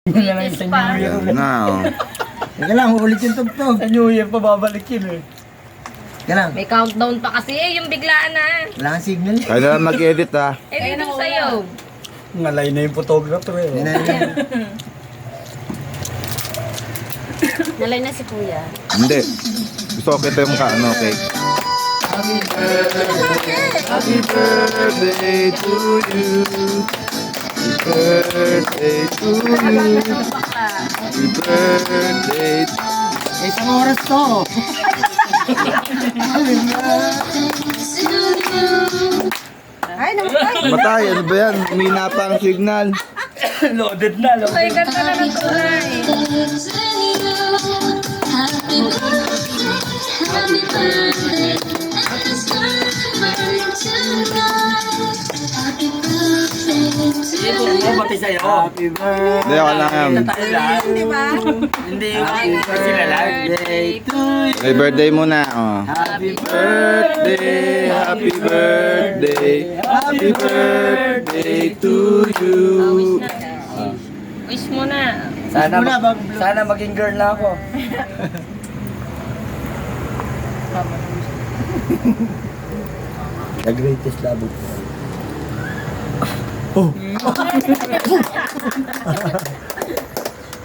Yun na lang sa New Year. Ayan na, oh. Teka lang, ulit yung tugtog. Sa New Year pa babalik yun eh. Teka lang, May countdown pa kasi yung biglaan na. wala kang signal. Kaya na lang mag-edit, ha. Eh, dito sa'yo. Ngalay na yung photographer eh. Yan na yan. Nalay na si Kuya. Hindi. Gusto ko kita yung ano, cake. Happy birthday to you. Happy birthday to you. Happy birthday to Isang oras to. Ay, namatay. Matay, ano ba yan? Umina pa ang signal. Loaded na, loaded. Ay, ganda na ng kulay. Ako pati sa'yo. Happy birthday. Hindi, ako lang yan. Tayo lang. Di ba? Hindi sila lang. Birthday to you. May birthday muna, oh. Happy Birthday, happy birthday, happy birthday to you. Wish na. Wish mo na. Sana, sana maging girl na ako. The greatest love of all.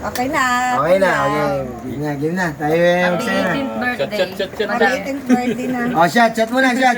Okay na. Okay na, okay. Game na. Tayo yung Happy magsaya na. 18th birthday. Happy 18th birthday na. Oh, shot muna, shot.